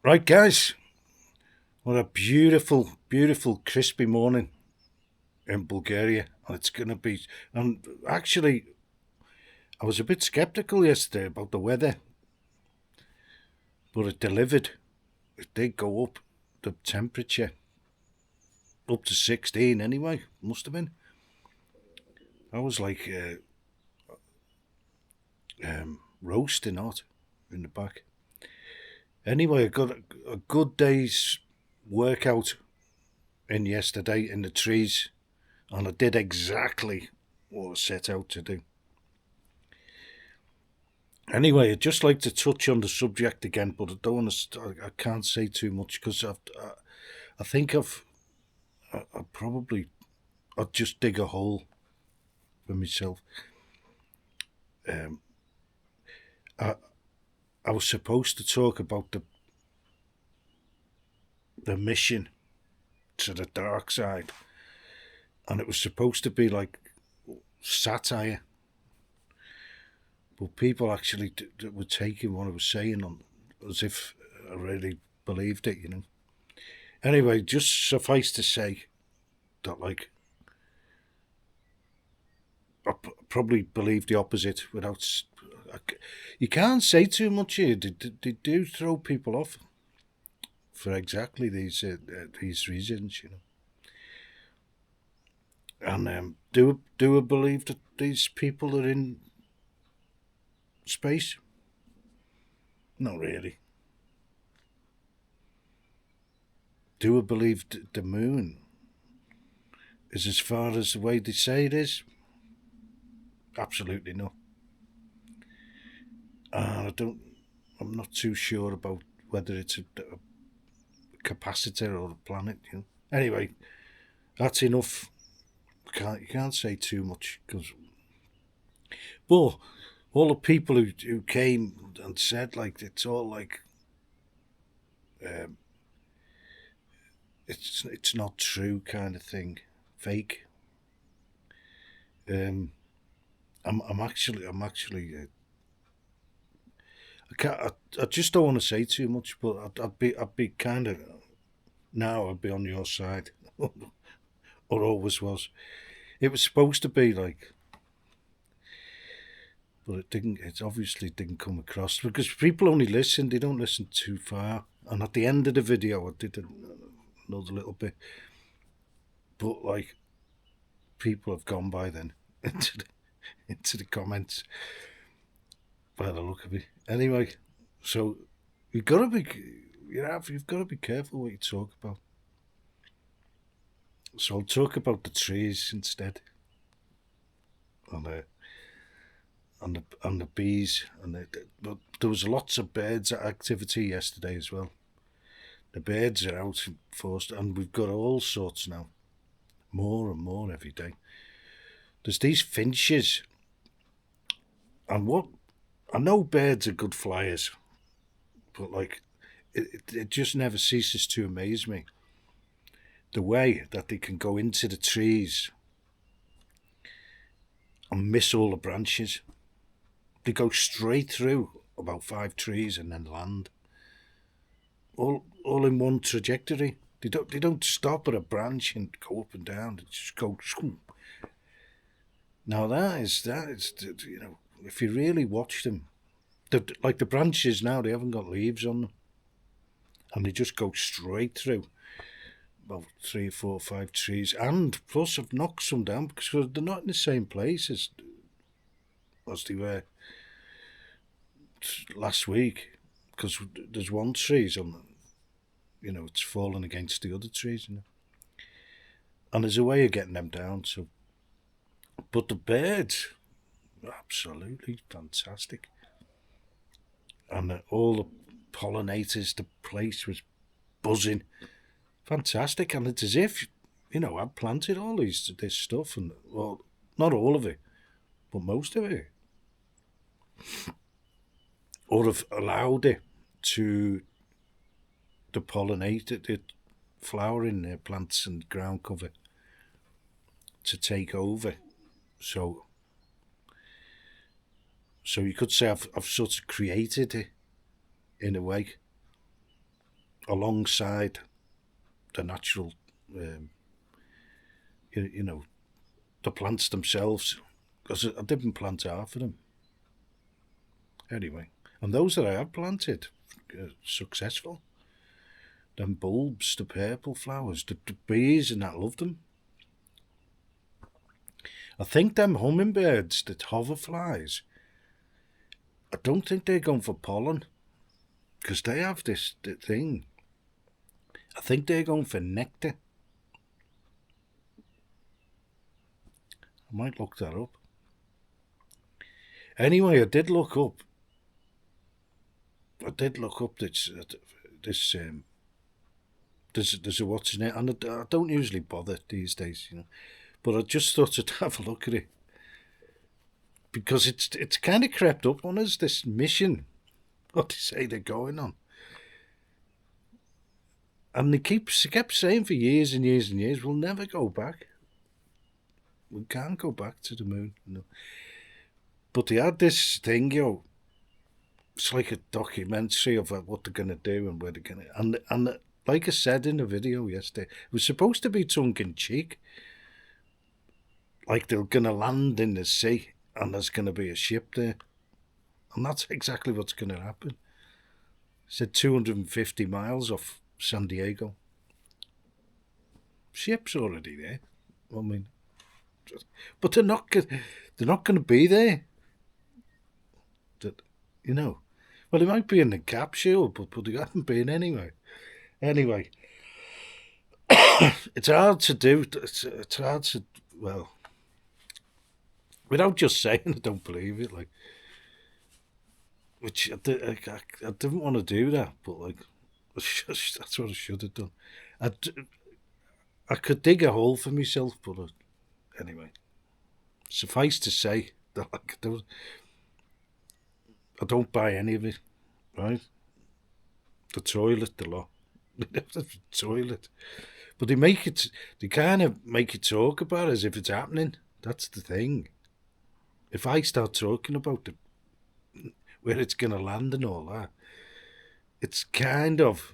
Right, guys, what a beautiful, beautiful, crispy morning in Bulgaria. And it's going to be. And actually, I was a bit skeptical yesterday about the weather, but it delivered. It did go up, the temperature, up to 16 anyway, must have been. I was like roasting hot in the back. Anyway, I got a good day's workout in yesterday in the trees, and I did exactly what I set out to do. Anyway, I'd just like to touch on the subject again, but I don't want to. I can't say too much because I think I probably I'd just dig a hole for myself. Um, I I was supposed to talk about the mission to the dark side, and it was supposed to be like satire, but people actually were taking what I was saying on as if I really believed it. Anyway, just suffice to say that like probably believe the opposite without. You can't say too much here. They do throw people off for exactly these reasons, And do I believe that these people are in space? Not really. Do I believe the moon is as far as the way they say it is? Absolutely not. And I don't. I'm not too sure about whether it's a capacitor or a planet. Anyway, that's enough. You can't say too much because. But all the people who came and said like it's all like um, it's not true kind of thing, fake. Um, I'm actually I can't I just don't want to say too much, but I'd be kind of now I'd be on your side, or always was. It was supposed to be like, but it didn't. It obviously didn't come across because people only listen. They don't listen too far. And at the end of the video, I did another little bit, but like people have gone by then into the comments by the look of it. Anyway, so you've got to be you've got to be careful what you talk about. So I'll talk about the trees instead, and and the bees, but there was lots of birds activity yesterday as well. The birds are out in force, and we've got all sorts now, more and more every day. There's these finches, and what I know birds are good flyers, but like it just never ceases to amaze me the way that they can go into the trees and miss all the branches. They go straight through about 5 trees and then land, all in one trajectory. They don't stop at a branch and go up and down. They just go. Now that is if you really watch them, like the branches now, they haven't got leaves on them, and they just go straight through about 3, 4, 5 trees, and plus I've knocked some down because they're not in the same place as they were last week. Because there's one tree's on, it's fallen against the other trees, and there's a way of getting them down. So, but the birds, absolutely fantastic, and all the pollinators, the place was buzzing, fantastic, and it's as if I've planted all this stuff, and well, not all of it, but most of it, or have allowed it to the pollinate the flowering plants and ground cover to take over. So you could say I've sort of created it in a way. alongside the natural, you know, the plants themselves, because I didn't plant half of them. Anyway, and those that I have planted, successful. Them bulbs, the purple flowers, the bees and that love them. I think them hummingbirds, the hoverflies, I don't think they're going for pollen, because they have this thing. I think they're going for nectar. I might look that up. Anyway, I did look up this there's a what's in it, and I don't usually bother these days, but I just thought I'd have a look at it, because it's kind of crept up on us, this mission, what they say they're going on, and they kept saying for years and years and years, we'll never go back. We can't go back to the moon, But they had this thing, it's like a documentary of what they're going to do and where they're going to... And like I said in the video yesterday, it was supposed to be tongue-in-cheek. Like they're going to land in the sea and there's going to be a ship there. And that's exactly what's going to happen. It said 250 miles off San Diego. Ship's already there. I mean... But they're not going to be there. Well, they might be in the capsule, but they haven't been anyway. Anyway, it's hard to do. It's hard to, well, without just saying I don't believe it, which I didn't want to do that, but that's what I should have done. I could dig a hole for myself, but anyway, suffice to say that I don't buy any of it, right? The toilet, the lot. The toilet. But they kind of make it talk about it as if it's happening. That's the thing. If I start talking about where it's going to land and all that, it's kind of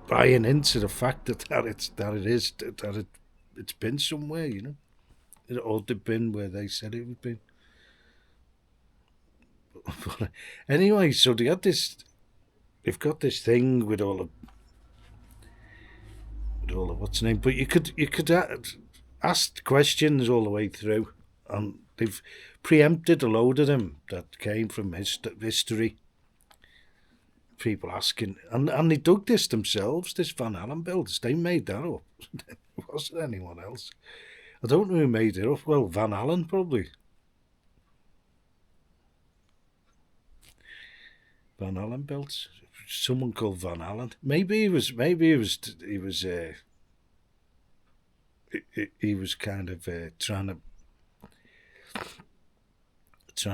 buying into the fact that it's been somewhere, It ought to have been where they said it would be. But anyway, so they've got this thing with all of what's the name, but you could ask questions all the way through, and they've preempted a load of them that came from history. People asking, and they dug this themselves, this Van Allen builders. They made that up. It wasn't anyone else. I don't know who made it up. Well, Van Allen probably. Van Allen built. Someone called Van Allen. Maybe he was kind of trying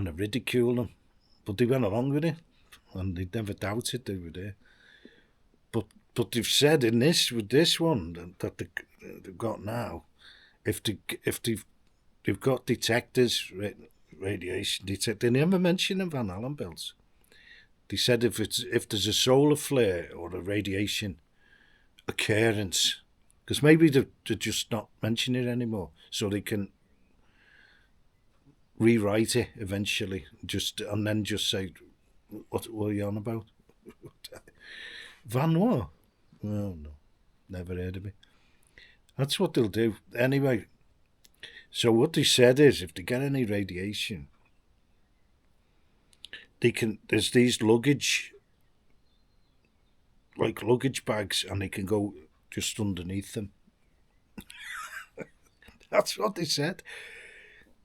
to ridicule them, but they went along with it, and they never doubted they were there. But they've said with this one that they've got now, if they've got detectors, radiation detectors, they never mention the Van Allen belts. They said if there's a solar flare or a radiation occurrence, because maybe they're just not mentioning it anymore, so they can rewrite it eventually, and then just say, what are you on about? Van what? Oh, no, never heard of it. That's what they'll do. Anyway, so what they said is, if they get any radiation, there's these luggage bags, and they can go just underneath them. That's what they said.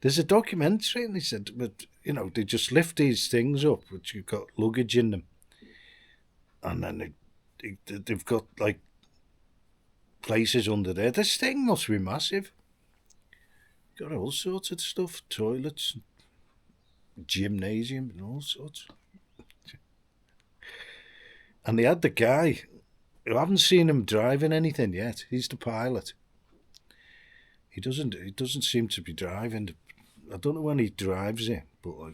There's a documentary, and they said, but they just lift these things up, which you've got luggage in them, and then they've got places under there. This thing must be massive. Got all sorts of stuff, toilets, gymnasium, and all sorts. And they had the guy, I haven't seen him driving anything yet. He's the pilot. He doesn't seem to be driving. I don't know when he drives it, but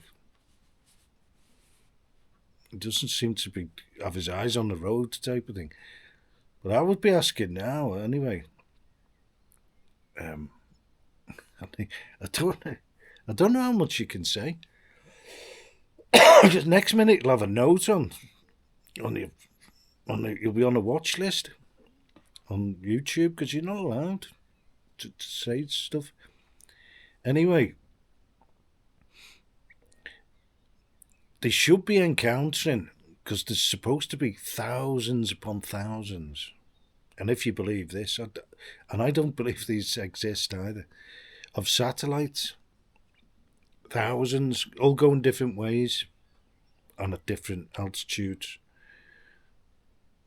He doesn't seem to be have his eyes on the road type of thing. But I would be asking now anyway. I don't know how much you can say. Just next minute you'll have a note on you'll be on a watch list on YouTube because you're not allowed to say stuff. Anyway, they should be encountering, because there's supposed to be thousands upon thousands, and if you believe this, and I don't believe these exist either, of satellites, thousands, all going different ways and at different altitudes,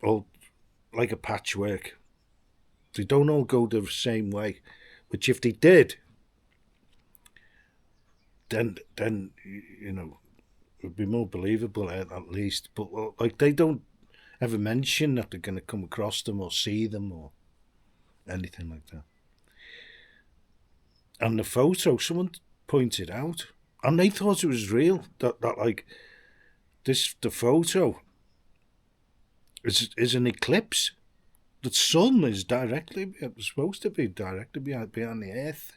all like a patchwork. They don't all go the same way, which if they did, then you know, it would be more believable at least. But like, they don't ever mention that they're going to come across them or see them or anything like that. And the photo, someone pointed out, and they thought it was real, that like the photo is an eclipse. The sun is supposed to be directly behind the earth.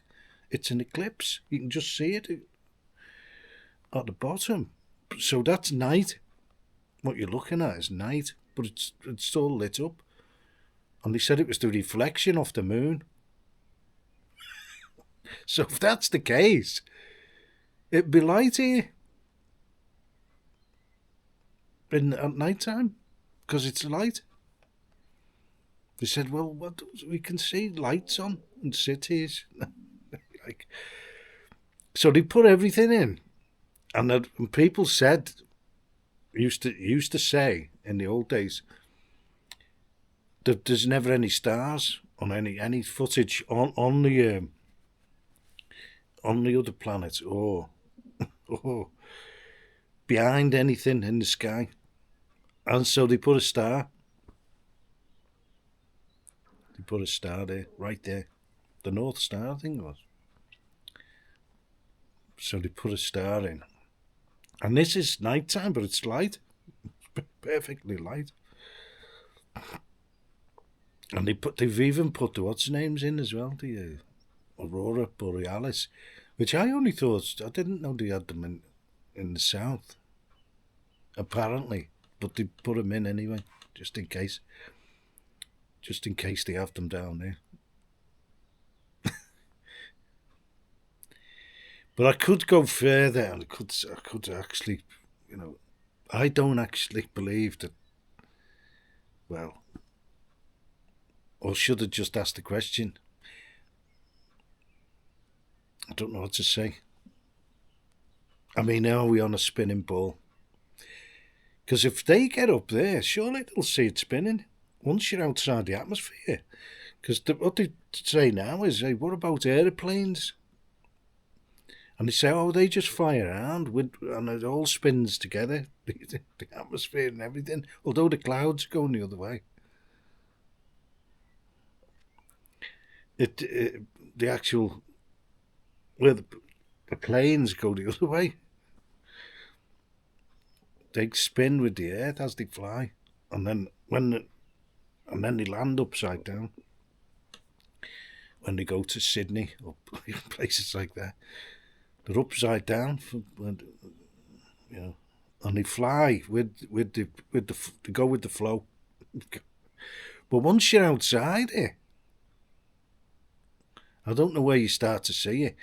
It's an eclipse. You can just see it at the bottom. So that's night. What you're looking at is night, but it's still lit up. And they said it was the reflection off the moon. So if that's the case, it'd be light here at night time, because it's light. They said, well, we can see lights on in cities. Like, so they put everything in. And people said, used to say in the old days, that there's never any stars on any footage on the other planets or behind anything in the sky. And so they put a star. They put a star there, right there. The North Star, I think it was. So they put a star in. And this is nighttime, but it's light. It's perfectly light. And they've even put the what's names in as well, the Aurora Borealis, which I only thought, I didn't know they had them in the south, apparently, but they put them in anyway, just in case they have them down there. But I could go further, and I could actually, you know, I don't actually believe that, well, or should have just asked the question. I don't know what to say. I mean, are we on a spinning ball? Because if they get up there, surely they'll see it spinning once you're outside the atmosphere. Because what they say now is, hey, what about aeroplanes? And they say, oh, they just fly around and it all spins together, the atmosphere and everything, although the clouds are going the other way. The actual, where the planes go the other way. They spin with the earth as they fly, and then they land upside down. When they go to Sydney or places like that, they're upside down, you know, and they fly they go with the flow. But once you're outside it, I don't know where you start to see it,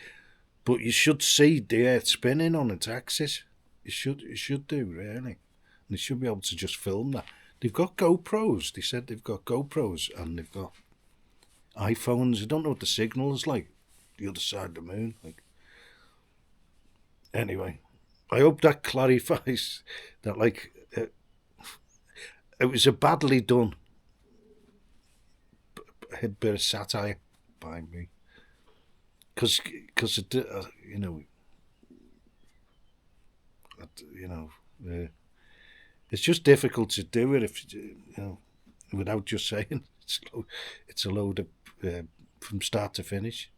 but you should see the earth spinning on its axis. You should do, really. And they should be able to just film that. They've got GoPros. They said they've got GoPros and they've got iPhones. I don't know what the signal is like the other side of the moon. Like, anyway, I hope that clarifies that. Like, it was a badly done bit of satire by me, because you know, it's just difficult to do it if without just saying it's a load of from start to finish.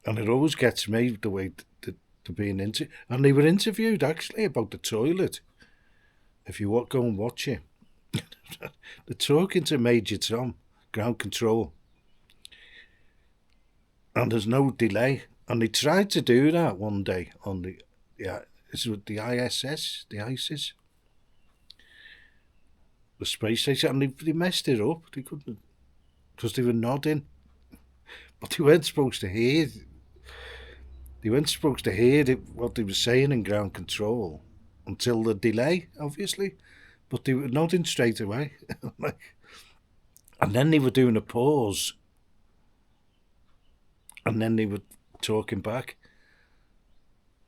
And it always gets me the way the to being and they were interviewed actually about the toilet. If you go and watch it, they're talking to Major Tom, ground control, and there's no delay. And they tried to do that one day on the the ISS, the ISIS, the space station, and they messed it up. They couldn't, because they were nodding, but they weren't supposed to hear. They weren't supposed to hear what they were saying in ground control until the delay, obviously. But they were nodding straight away. And then they were doing a pause. And then they were talking back.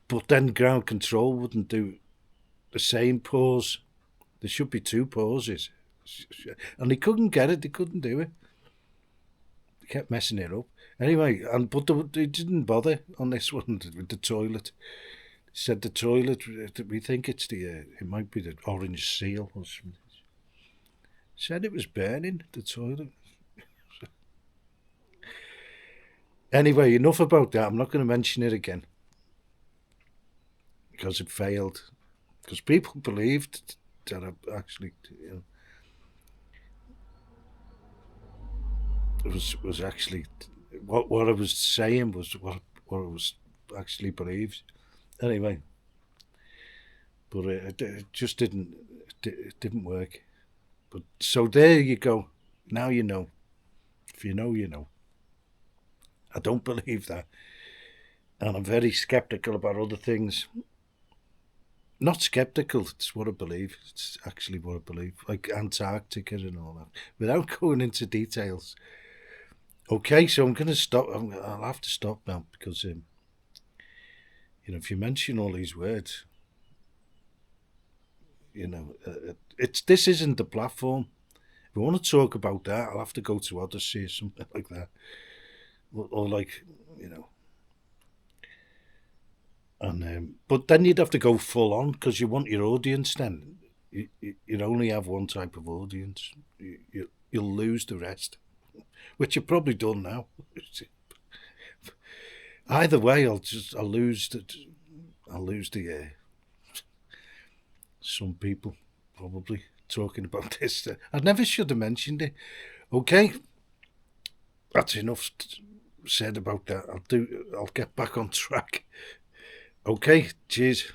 But then ground control wouldn't do the same pause. There should be 2 pauses. And they couldn't get it. They couldn't do it. They kept messing it up. Anyway, but they didn't bother on this one with the toilet. They said the toilet, we think it might be the orange seal or something. Said it was burning, the toilet. Anyway, enough about that. I'm not going to mention it again. Because it failed. Because people believed that I actually, it was actually, what I was saying was what I was actually believed. Anyway, but it just didn't work. But so there you go. Now you know. If you know, you know. I don't believe that, and I'm very skeptical about other things. Not skeptical. It's what I believe. It's actually what I believe, like Antarctica and all that. Without going into details. Okay, so I'm going to stop. I'll have to stop now because if you mention all these words, this isn't the platform. If we want to talk about that, I'll have to go to Odyssey or something like that, or like, and but then you'd have to go full on because you want your audience. Then you'd only have one type of audience. You'll lose the rest, which you've probably done now. Either way, I'll lose the some people probably talking about this. I never should have mentioned it. Okay, that's enough said about that. I'll get back on track. Okay, cheers.